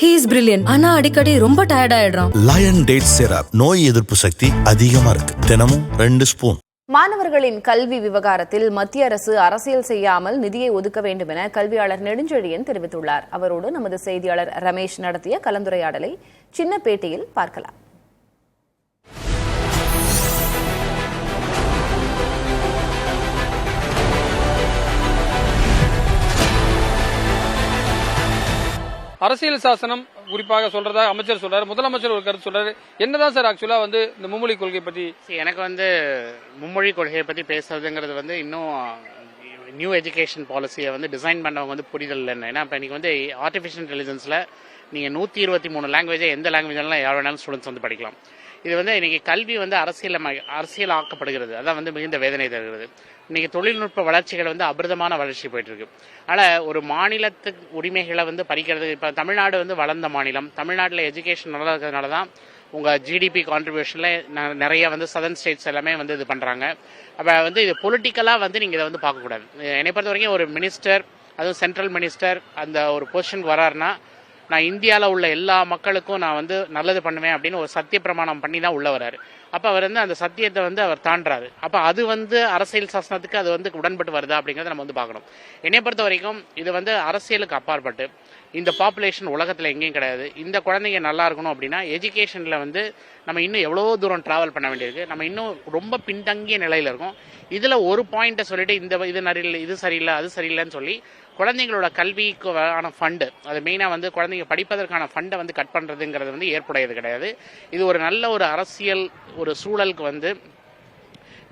He is brilliant. ஆனா அடிக்கடி ரொம்ப டயர்ட் ஆயிடுறான். லயன் டேட் சிரப் நோய் எதிர்ப்பு சக்தி அதிகமா இருக்கு. தினமும் 2 ஸ்பூன். மாணவர்களின் கல்வி விவகாரத்தில் மத்திய அரசு அரசியல் செய்யாமல் நிதியை ஒதுக்க வேண்டும் என கல்வியாளர் நெடுஞ்செழியன் தெரிவித்துள்ளார். அவரோடு நமது செய்தியாளர் ரமேஷ் நடத்திய கலந்துரையாடலை சின்ன பேட்டியில் பார்க்கலாம். அரசியல் சாசனம் குறிப்பாக சொல்றதா அமைச்சர் சொல்றாரு, முதலமைச்சர் ஒரு கருத்து சொல்றாரு. என்னதான் சார் ஆக்சுவலா இந்த மும்மொழி கொள்கை பத்தி? எனக்கு மும்மொழி கொள்கையை பத்தி பேசுறதுங்கிறது இன்னும் நியூ எஜுகேஷன் பாலிசியை டிசைன் பண்ணவங்க புரிதல் இல்லைன்னு. ஏன்னா இப்போ இன்னைக்கு ஆர்டிஃபிஷியல் இன்டெலிஜென்ஸ்ல நீங்க 123 லாங்குவேஜை எந்த லாங்குவேஜ்லாம் யார் வேணாலும் ஸ்டூடெண்ட்ஸ் படிக்கலாம். இது இன்னைக்கு கல்வி அரசியல் ஆக்கப்படுகிறது. அதான் மிகுந்த வேதனை தருகிறது. இன்னைக்கு தொழில்நுட்ப வளர்ச்சிகள் அபிரதமான வளர்ச்சி போயிட்டு இருக்கு. ஆனால் ஒரு மாநிலத்து உரிமைகளை பறிக்கிறது. இப்போ தமிழ்நாடு வளர்ந்த மாநிலம். தமிழ்நாட்டில் எஜுகேஷன் நல்லா இருக்கிறதுனால தான் உங்கள் ஜிடிபி கான்ட்ரிபியூஷனில் நிறைய சதர்ன் ஸ்டேட்ஸ் எல்லாமே இது பண்ணுறாங்க. அப்போ இது பொலிட்டிக்கலாக நீங்கள் இதை பார்க்கக்கூடாது. என்னை பொறுத்த வரைக்கும் ஒரு மினிஸ்டர், அதுவும் சென்ட்ரல் மினிஸ்டர் அந்த ஒரு பொசிஷனுக்கு வராருன்னா, நான் இந்தியாவில் உள்ள எல்லா மக்களுக்கும் நான் நல்லது பண்ணுவேன் அப்படின்னு ஒரு சத்திய பிரமாணம் பண்ணி தான் உள்ள வராரு. அப்போ அவர் அந்த சத்தியத்தை அவர் தாண்டாரு. அப்போ அது அரசியல் சாசனத்துக்கு அது உடன்பட்டு வருதா அப்படிங்கிறத நம்ம பார்க்கணும். என்னை பொறுத்த வரைக்கும் இது அரசியலுக்கு அப்பாற்பட்டு இந்த பாப்புலேஷன் உலகத்தில் எங்கேயும் கிடையாது. இந்த குழந்தைங்க நல்லா இருக்கணும் அப்படின்னா எஜுகேஷனில் நம்ம இன்னும் எவ்வளோ தூரம் ட்ராவல் பண்ண வேண்டியிருக்கு. நம்ம இன்னும் ரொம்ப பின்தங்கிய நிலையில் இருக்கோம். இதில் ஒரு பாயிண்ட்டை சொல்லிட்டு இது சரியில்லை அது சரியில்லைன்னு சொல்லி குழந்தைங்களோட கல்விக்கான ஃபண்டு, அது மெயினாக குழந்தைங்க படிப்பதற்கான ஃபண்டை கட் பண்ணுறதுங்கிறது ஏற்புடையது கிடையாது. இது ஒரு நல்ல ஒரு அரசியல் ஒரு சூழலுக்கு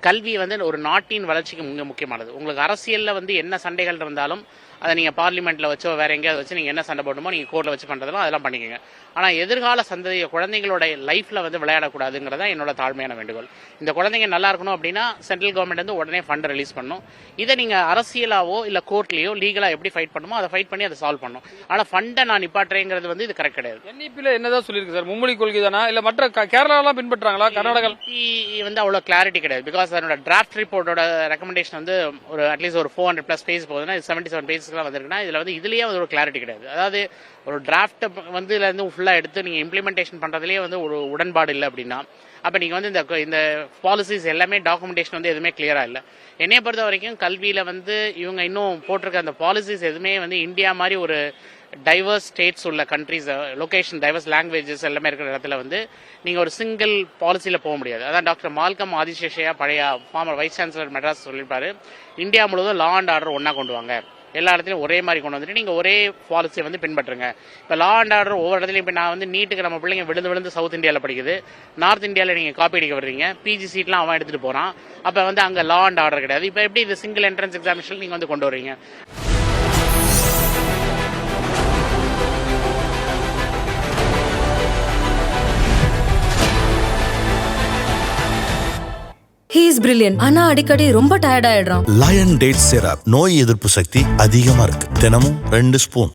கல்வி ஒரு நாட்டின் வளர்ச்சிக்கு மிக முக்கியமானது. உங்களுக்கு அரசியலில் என்ன சண்டைகள் இருந்தாலும் அதை நீங்கள் பார்லிமெண்ட்டில் வச்சோ வேறு எங்கேயாவது வச்சு நீங்கள் என்ன சண்டை போடணுமோ நீங்கள் கோர்ட்டில் வச்சு பண்ணுறதெல்லாம் அதெல்லாம் பண்ணிக்கோங்க. ஆனால் எதிர்கால சந்ததிய குழந்தைங்களோட லைஃப்பில் விளையாடக்கூடாதுங்கிறதா என்னோட தாழ்மையான வேண்டுகோள். இந்த குழந்தைங்க நல்லா இருக்கணும் அப்படின்னா சென்ட்ரல் கவர்மெண்ட் உடனே ஃபண்டை ரிலீஸ் பண்ணணும். இதை நீங்கள் அரசியலாவோ இல்லை கோர்ட்லேயோ லீகலாக எப்படி ஃபைட் பண்ணுமோ அதை ஃபைட் பண்ணி அதை சால்வ் பண்ணணும். ஆனால் ஃபண்டை நான் நிப்பாட்டுறேங்கிறது இது கரெக்ட் கிடையாது. என்இபியில் என்னதான் சொல்லியிருக்கு சார்? மும்மொழி கொள்கை தானா இல்லை மற்ற கேரளாலாம் பின்பற்றாங்களா? கர்நாடகா அவ்வளோ கிளாரிட்டி கிடையாது. பிகாஸ் அதனோட டிராஃப்ட் ரிப்போர்ட்டோட ரெக்கமெண்டேஷன் ஒரு அட்லீஸ்ட் ஒரு 400+ பேஜ் போகுதுன்னா 77 பேஜஸ்லாம் வந்திருக்குன்னா இதுலயே ஒரு கிளாரிட்டி கிடையாது. அதாவது ஒரு டிராஃப்ட் இதுல ஃபுல்லா எடுத்து நீங்க இம்ப்ளிமெண்டேஷன் பண்றதுலயே ஒரு உடன்பாடு இல்லை அப்படின்னா அப்ப நீங்க இந்த பாலிசிஸ் எல்லாமே டாக்குமெண்டேஷன் எதுவுமே கிளியரா இல்லை. என்னைய பொறுத்த வரைக்கும் கல்வியில இவங்க இன்னும் போட்டிருக்க அந்த பாலிசிஸ் எதுவுமே இந்தியா மாதிரி ஒரு டைவர்ஸ் ஸ்டேட்ஸ் உள்ள கண்ட்ரிஸ், லொகேஷன் டைவர்ஸ் லாங்குவேஜஸ் எல்லாமே இருக்கிற இடத்துல நீங்க ஒரு சிங்கிள் பாலிசியில போக முடியாது. அதான் டாக்டர் மால்கம் ஆதிசேஷையா பழைய ஃபார்மர் வைஸ் சான்சலர் மெட்ராஸ் சொல்லியிருப்பாரு, இந்தியா முழுவதும் லா அண்ட் ஆர்டர் ஒன்னா கொண்டு வாங்க, எல்லா இடத்துலையும் ஒரே மாதிரி கொண்டு வந்துட்டு நீங்கள் ஒரே பாலிசியை பின்பற்றுங்க. இப்போ லா அண்ட் ஆர்டர் ஒவ்வொரு இடத்துலையும் இப்போ நான் நீட்டுக்கு நம்ம பிள்ளைங்க விழுந்து சவுத் இந்தியாவில் படிக்குது, நார்த் இந்தியாவில் நீங்கள் காப்பி அடிக்க வர்றீங்க, பிஜி சீட்லாம் அவன் எடுத்துகிட்டு போகிறான். அப்போ அங்கே லா அண்ட் ஆர்டர் கிடையாது. இப்போ எப்படி இது சிங்கிள் என்ட்ரன்ஸ் எக்ஸாமினேஷன் நீங்கள் கொண்டு வரீங்க? He is brilliant. ஆனா அடிக்கடி ரொம்ப டயர்ட் ஆயிடுறான். லயன் டேட் சிரப் நோய் எதிர்ப்பு சக்தி அதிகமா இருக்கு. தினமும் 2 ஸ்பூன்.